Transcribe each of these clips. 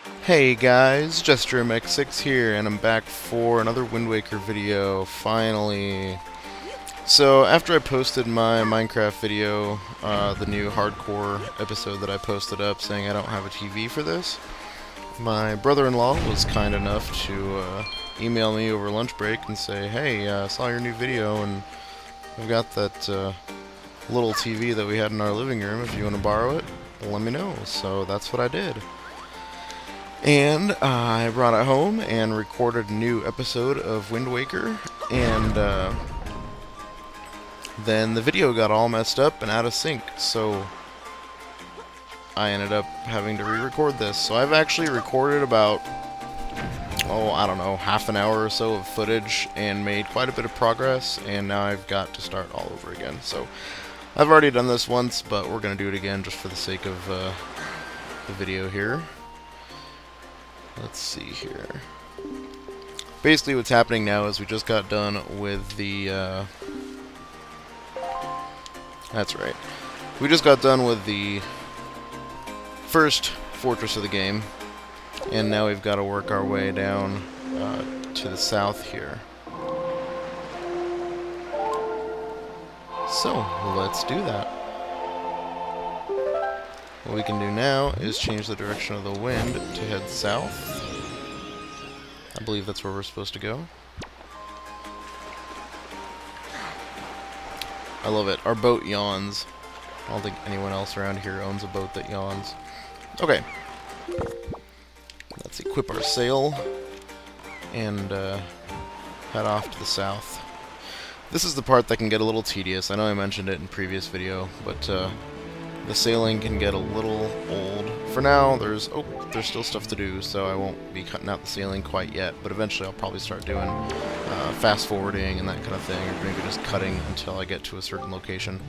Hey guys, JesterMX6 here, and I'm back for another Wind Waker video, finally. So, after I posted my Minecraft video, the new hardcore episode that I posted up saying I don't have a TV for this, my brother-in-law was kind enough to email me over lunch break and say, hey, I saw your new video, and I've got that little TV that we had in our living room. If you want to borrow it, let me know. So that's what I did. And I brought it home and recorded a new episode of Wind Waker, and then the video got all messed up and out of sync, so I ended up having to re-record this. So I've actually recorded about, I don't know, half an hour or so of footage and made quite a bit of progress, and now I've got to start all over again. So I've already done this once, but we're going to do it again just for the sake of the video here. Let's see here. Basically what's happening now is we just got done with the, that's right. We just got done with the first fortress of the game, and now we've got to work our way down to the south here. So, let's do that. What we can do now is change the direction of the wind to head south. I believe that's where we're supposed to go. I love it. Our boat yawns. I don't think anyone else around here owns a boat that yawns. Okay. Let's equip our sail and head off to the south. This is the part that can get a little tedious. I know I mentioned it in previous video, but the sailing can get a little old. For now, there's still stuff to do, so I won't be cutting out the sailing quite yet, but eventually I'll probably start doing fast forwarding and that kind of thing, or maybe just cutting until I get to a certain location.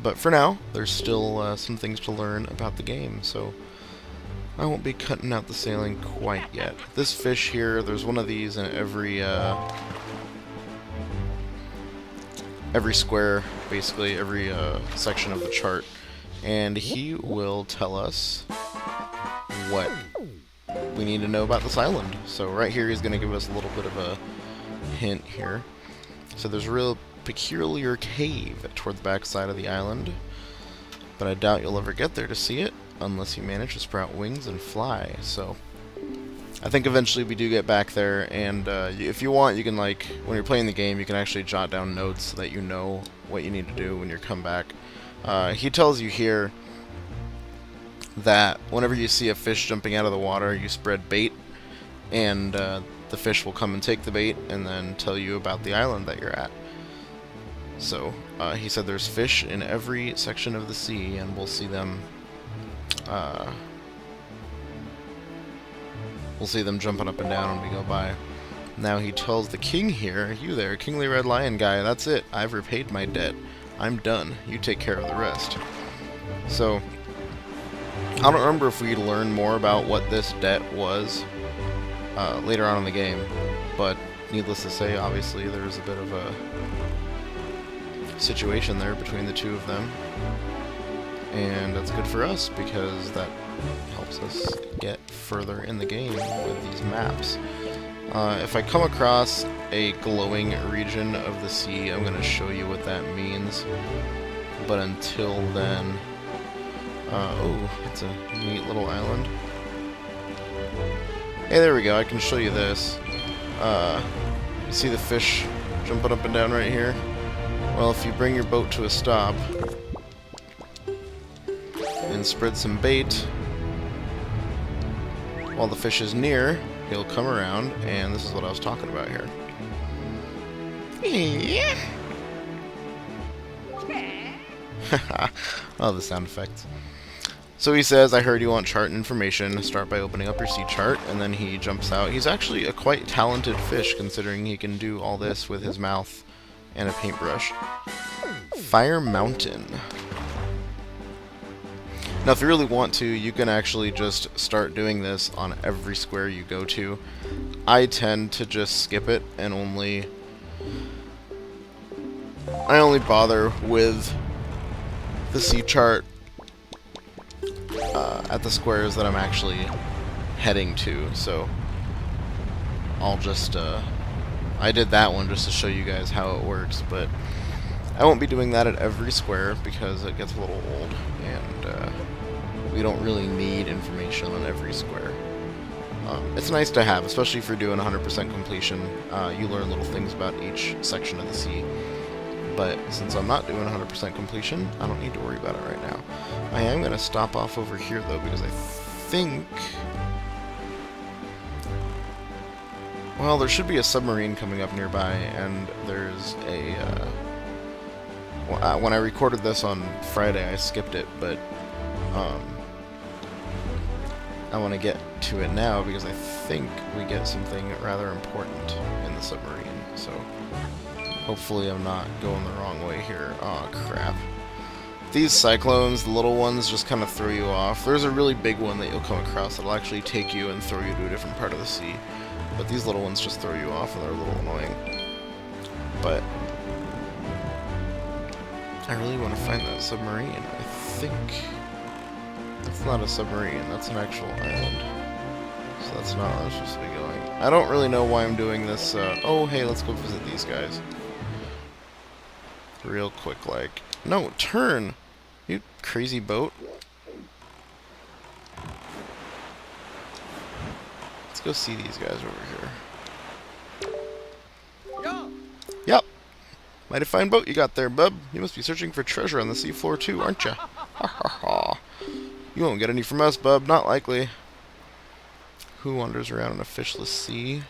But for now, there's still some things to learn about the game, so I won't be cutting out the sailing quite yet. This fish here, there's one of these in every square, basically, every section of the chart. And he will tell us what we need to know about this island. So right here he's going to give us a little bit of a hint here. So there's a real peculiar cave toward the back side of the island, but I doubt you'll ever get there to see it unless you manage to sprout wings and fly. So I think eventually we do get back there, and if you want, you can, like, when you're playing the game, you can actually jot down notes so that you know what you need to do when you come back. He tells you here that whenever you see a fish jumping out of the water, you spread bait, and the fish will come and take the bait and then tell you about the island that you're at. So he said there's fish in every section of the sea, and we'll see them jumping up and down when we go by. Now he tells the king here, you there, Kingly Red Lion guy, that's it, I've repaid my debt. I'm done. You take care of the rest. So, I don't remember if we learned more about what this debt was later on in the game, but needless to say, obviously there's a bit of a situation there between the two of them, and that's good for us because that helps us get further in the game with these maps. If I come across a glowing region of the sea, I'm going to show you what that means. But until then... oh, it's a neat little island. Hey, there we go, I can show you this. You see the fish jumping up and down right here? Well, if you bring your boat to a stop and spread some bait while the fish is near, he'll come around, and this is what I was talking about here. Yeah. Oh, the sound effects. So he says, I heard you want chart information. Start by opening up your sea chart, and then he jumps out. He's actually a quite talented fish, considering he can do all this with his mouth and a paintbrush. Fire Mountain. Now, if you really want to, you can actually just start doing this on every square you go to. I tend to just skip it and I only bother with the sea chart at the squares that I'm actually heading to. So I'll just I did that one just to show you guys how it works, but I won't be doing that at every square because it gets a little old, and we don't really need information on every square. It's nice to have, especially if you're doing 100% completion. You learn little things about each section of the sea. But since I'm not doing 100% completion, I don't need to worry about it right now. I am going to stop off over here, though, because I think... well, there should be a submarine coming up nearby, and there's a... when I recorded this on Friday, I skipped it, but I want to get to it now because I think we get something rather important in the submarine, so hopefully I'm not going the wrong way here. Aw, crap. These cyclones, the little ones, just kind of throw you off. There's a really big one that you'll come across that'll actually take you and throw you to a different part of the sea, but these little ones just throw you off and they're a little annoying. But I really want to find that submarine. I think that's not a submarine, that's an actual island. So that's not where I'm supposed to be going. I don't really know why I'm doing this. Oh, hey, let's go visit these guys. Real quick, like. No, turn! You crazy boat. Let's go see these guys over here. Yep. Mighty fine boat you got there, bub. You must be searching for treasure on the seafloor too, aren't ya? Ha ha ha. You won't get any from us, bub. Not likely. Who wanders around in a fishless sea?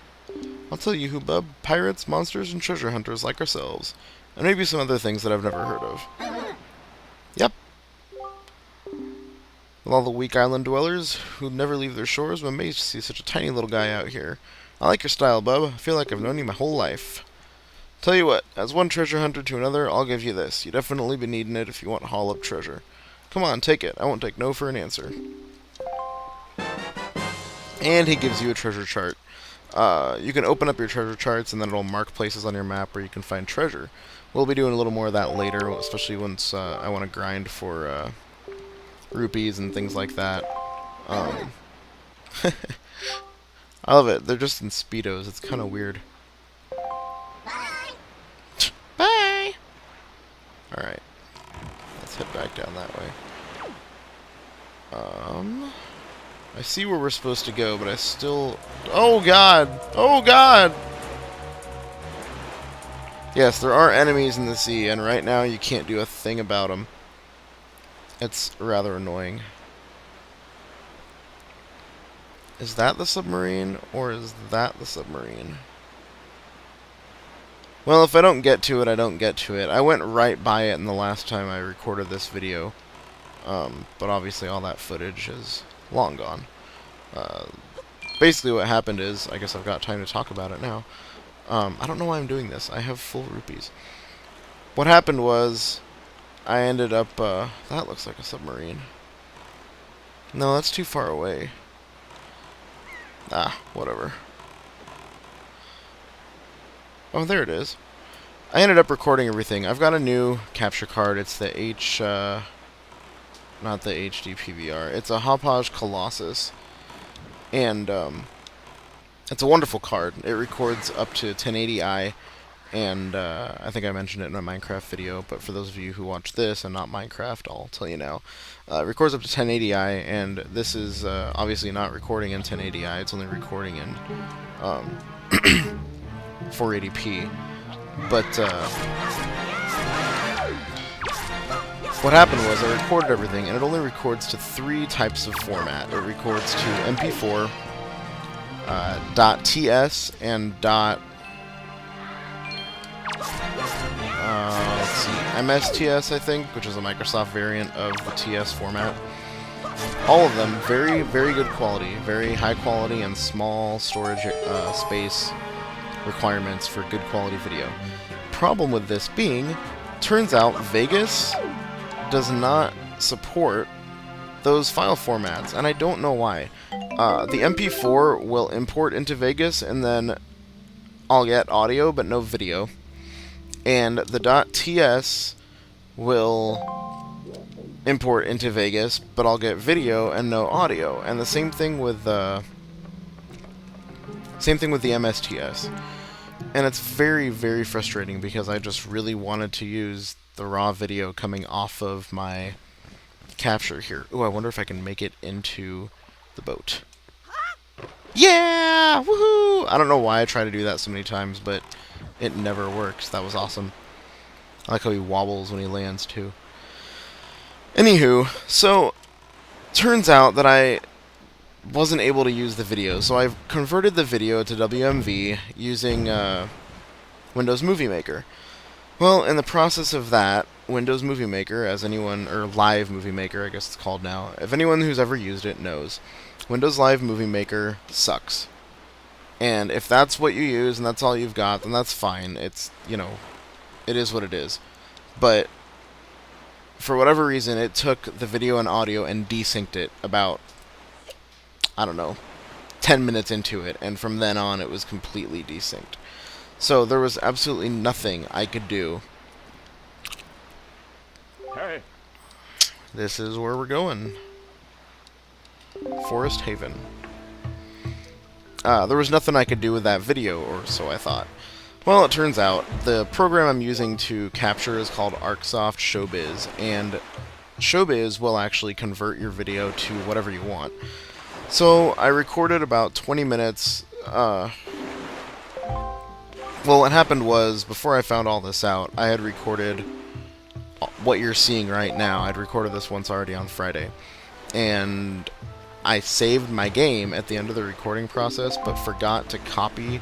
I'll tell you who, bub. Pirates, monsters, and treasure hunters like ourselves. And maybe some other things that I've never heard of. Yep. With all the weak island dwellers who never leave their shores, I'm amazed to see such a tiny little guy out here. I like your style, bub. I feel like I've known you my whole life. Tell you what, as one treasure hunter to another, I'll give you this. You definitely been needing it if you want to haul up treasure. Come on, take it. I won't take no for an answer. And he gives you a treasure chart. You can open up your treasure charts, and then it'll mark places on your map where you can find treasure. We'll be doing a little more of that later, especially once I want to grind for rupees and things like that. I love it. They're just in Speedos. It's kind of weird. Bye! Alright. Let's head back down that way. I see where we're supposed to go, but I still... oh, God! Oh, God! Yes, there are enemies in the sea, and right now you can't do a thing about them. It's rather annoying. Is that the submarine, or is that the submarine? Well, if I don't get to it, I don't get to it. I went right by it in the last time I recorded this video. But obviously all that footage is long gone. Basically what happened is, I guess I've got time to talk about it now. I don't know why I'm doing this. I have full rupees. What happened was, I ended up, that looks like a submarine. No, that's too far away. Ah, whatever. Oh, there it is. I ended up recording everything. I've got a new capture card. It's the not the HD PVR. It's a Hopage Colossus. And, it's a wonderful card. It records up to 1080i, and I think I mentioned it in a Minecraft video, but for those of you who watch this and not Minecraft, I'll tell you now. It records up to 1080i, and this is obviously not recording in 1080i. It's only recording in 480p. But what happened was I recorded everything, and it only records to 3 types of format. It records to MP4, .ts, and let's see, MSTS, I think, which is a Microsoft variant of the TS format. All of them very, very good quality, very high quality and small storage space requirements for good quality video. Problem with this being, turns out Vegas does not support those file formats, and I don't know why. The MP4 will import into Vegas, and then I'll get audio but no video. And the .ts will import into Vegas, but I'll get video and no audio. And the same thing with Same thing with the MSTS. And it's very, very frustrating because I just really wanted to use the raw video coming off of my capture here. Ooh, I wonder if I can make it into the boat. Yeah! Woohoo! I don't know why I try to do that so many times, but it never works. That was awesome. I like how he wobbles when he lands, too. Anywho, so, turns out that I wasn't able to use the video, so I've converted the video to WMV using Windows Movie Maker. Well, in the process of that, Windows Movie Maker, as anyone, or Live Movie Maker, I guess it's called now, if anyone who's ever used it knows, Windows Live Movie Maker sucks. And if that's what you use and that's all you've got, then that's fine. It's, you know, it is what it is. But for whatever reason, it took the video and audio and desynced it about, I don't know, 10 minutes into it, and from then on it was completely desynced. So there was absolutely nothing I could do. Hey. This is where we're going. Forest Haven. There was nothing I could do with that video, or so I thought. Well, it turns out the program I'm using to capture is called ArcSoft Showbiz, and Showbiz will actually convert your video to whatever you want. So I recorded about 20 minutes. Well, what happened was, before I found all this out, I had recorded what you're seeing right now. I'd recorded this once already on Friday. And I saved my game at the end of the recording process, but forgot to copy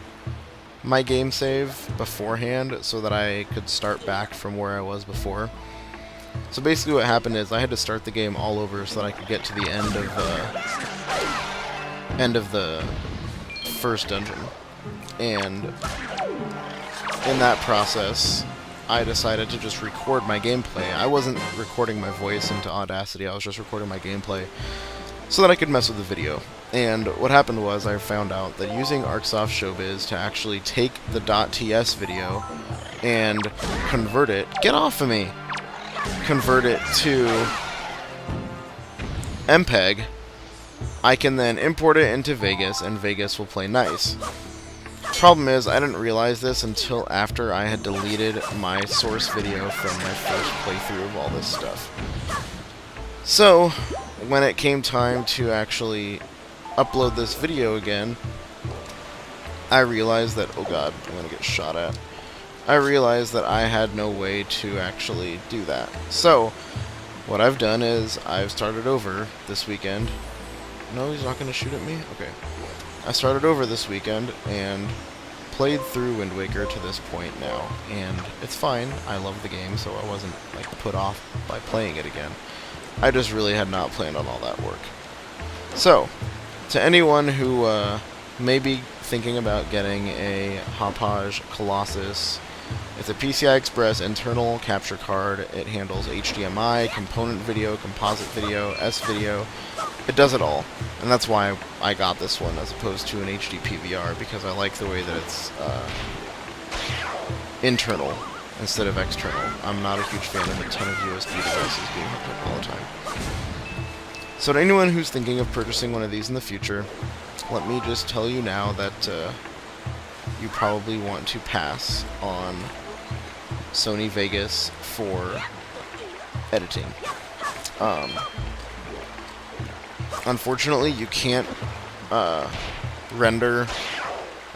my game save beforehand so that I could start back from where I was before. So basically what happened is I had to start the game all over so that I could get to the end of the first dungeon. And in that process, I decided to just record my gameplay. I wasn't recording my voice into Audacity, I was just recording my gameplay so that I could mess with the video. And what happened was I found out that using ArcSoft Showbiz to actually take the .ts video and convert it, get off of me, convert it to MPEG, I can then import it into Vegas, and Vegas will play nice. Problem is, I didn't realize this until after I had deleted my source video from my first playthrough of all this stuff. So, when it came time to actually upload this video again, I realized that, oh god, I'm gonna get shot at. I realized that I had no way to actually do that. So, what I've done is, I've started over this weekend. No, he's not gonna shoot at me? Okay. I started over this weekend and played through Wind Waker to this point now, and it's fine. I love the game, so I wasn't like put off by playing it again. I just really had not planned on all that work. So, to anyone who may be thinking about getting a Hauppauge Colossus, it's a PCI Express internal capture card. It handles HDMI, component video, composite video, S-video. It does it all. And that's why I got this one as opposed to an HD PVR, because I like the way that it's internal instead of external. I'm not a huge fan of a ton of USB devices being hooked up all the time. So to anyone who's thinking of purchasing one of these in the future, let me just tell you now that you probably want to pass on Sony Vegas for editing. Unfortunately, you can't render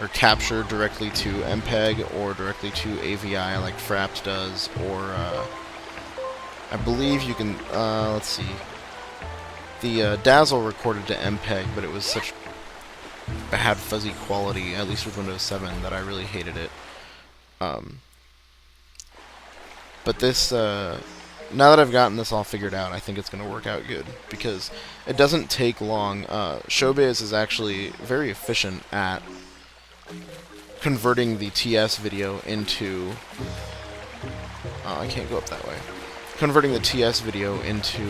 or capture directly to MPEG or directly to AVI like Fraps does, or I believe you can, let's see, the Dazzle recorded to MPEG, but it was such bad fuzzy quality, at least with Windows 7, that I really hated it. But this, now that I've gotten this all figured out, I think it's going to work out good, because it doesn't take long. Showbiz is actually very efficient at converting the TS video into... I can't go up that way. Converting the TS video into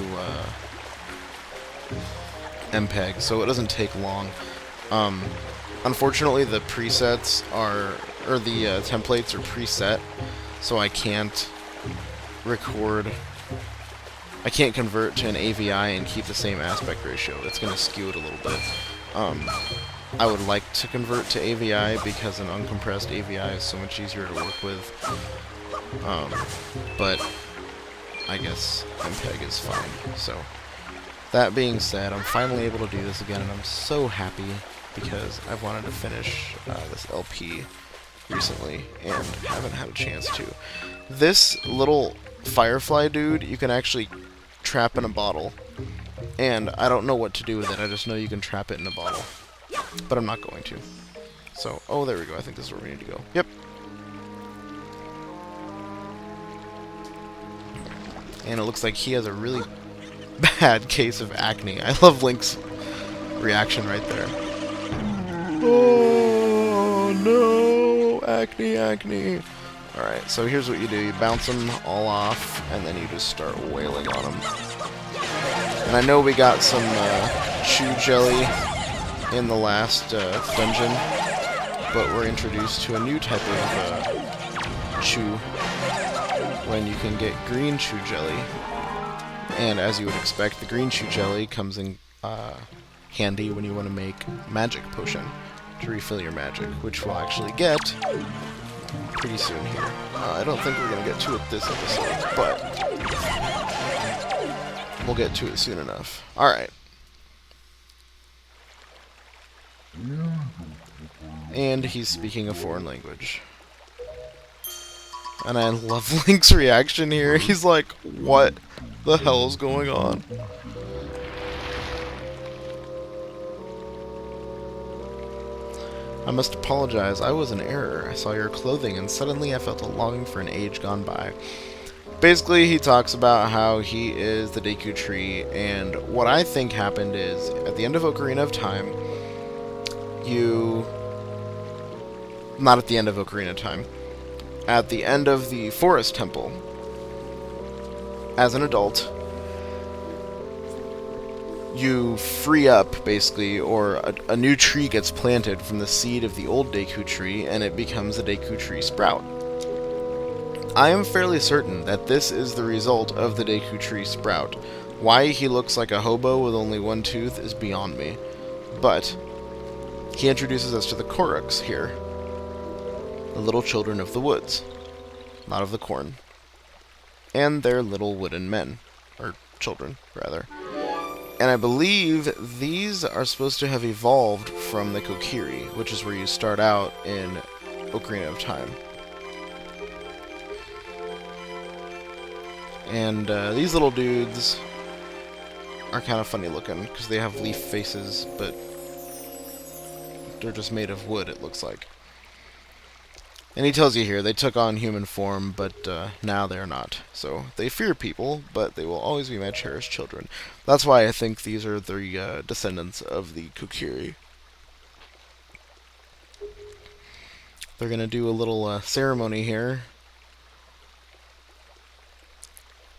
MPEG, so it doesn't take long. Unfortunately, the presets are, or the templates are preset, so I can't record, I can't convert to an AVI and keep the same aspect ratio. It's going to skew it a little bit. I would like to convert to AVI because an uncompressed AVI is so much easier to work with. But I guess MPEG is fine. So that being said, I'm finally able to do this again, and I'm so happy because I've wanted to finish this LP recently and haven't had a chance to. This little firefly dude you can actually trap in a bottle, and I don't know what to do with it. I just know you can trap it in a bottle, but I'm not going to. So, oh, there we go. I think this is where we need to go. Yep. And it looks like he has a really bad case of acne. I love Link's reaction right there. Oh no, acne, acne. Alright, so here's what you do. You bounce them all off, and then you just start wailing on them. And I know we got some chew jelly in the last dungeon, but we're introduced to a new type of chew when you can get green chew jelly. And as you would expect, the green chew jelly comes in handy when you want to make magic potion to refill your magic, which we'll actually get pretty soon here. I don't think we're going to get to it this episode, but we'll get to it soon enough. Alright. And he's speaking a foreign language. And I love Link's reaction here. He's like, what the hell is going on? I must apologize. I was in error. I saw your clothing, and suddenly I felt a longing for an age gone by. Basically, he talks about how he is the Deku Tree, and what I think happened is, at the end of Ocarina of Time, not at the end of Ocarina of Time. At the end of the Forest Temple, as an adult, you free up, basically, or a new tree gets planted from the seed of the old Deku Tree, and it becomes a Deku Tree sprout. I am fairly certain that this is the result of the Deku Tree sprout. Why he looks like a hobo with only one tooth is beyond me. But he introduces us to the Koruks here. The little children of the woods. Not of the corn. And they're little wooden men. Or children, rather. And I believe these are supposed to have evolved from the Kokiri, which is where you start out in Ocarina of Time. And these little dudes are kind of funny looking, because they have leaf faces, but they're just made of wood, it looks like. And he tells you here, they took on human form, but now they're not. So, they fear people, but they will always be my cherished children. That's why I think these are the descendants of the Kokiri. They're going to do a little ceremony here.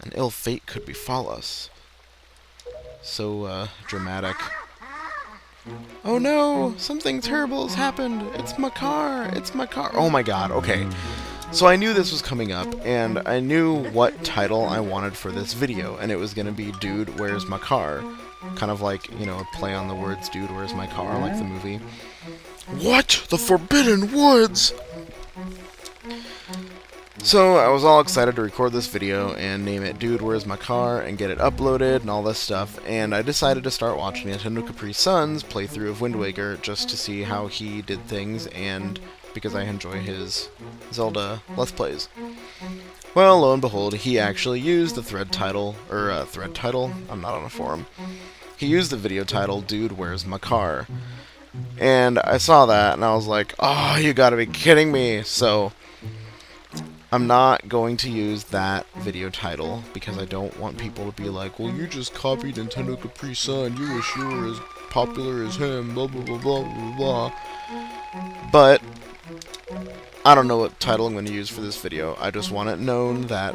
An ill fate could befall us. So, dramatic. Oh no! Something terrible has happened! It's my car! It's my car! Oh my god, okay. So I knew this was coming up, and I knew what title I wanted for this video, and it was gonna be Dude, Where's My Car? Kind of like, you know, a play on the words Dude, Where's My Car, like the movie. What? The Forbidden Woods! So I was all excited to record this video and name it Dude, Where's My Car? And get it uploaded and all this stuff, and I decided to start watching Nintendo Capri Sun's playthrough of Wind Waker just to see how he did things, and because I enjoy his Zelda Let's Plays. Well, lo and behold, he actually used the thread title, I'm not on a forum. He used the video title, Dude, Where's My Car? And I saw that and I was like, oh, you gotta be kidding me! So I'm not going to use that video title because I don't want people to be like, well, you just copied Nintendo Capri Sun, you wish you were as popular as him, blah blah blah blah blah blah. But I don't know what title I'm going to use for this video. I just want it known that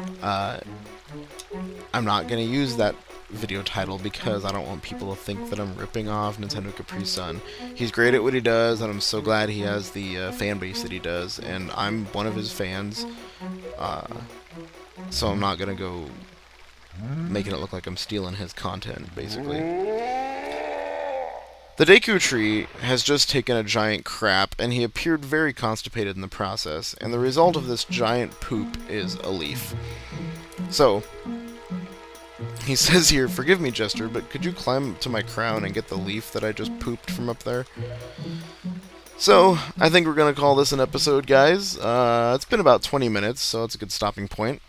I'm not going to use that video title because I don't want people to think that I'm ripping off Nintendo Capri Sun. He's great at what he does, and I'm so glad he has the fan base that he does, and I'm one of his fans. So I'm not gonna go making it look like I'm stealing his content, basically. The Deku tree has just taken a giant crap, and he appeared very constipated in the process, and the result of this giant poop is a leaf. So, he says here, "Forgive me, Jester, but could you climb to my crown and get the leaf that I just pooped from up there?" So, I think we're going to call this an episode, guys. It's been about 20 minutes, so it's a good stopping point.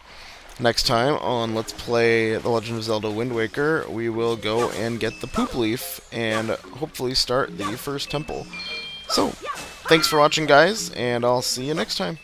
Next time on Let's Play The Legend of Zelda Wind Waker, we will go and get the poop leaf and hopefully start the first temple. So, thanks for watching, guys, and I'll see you next time.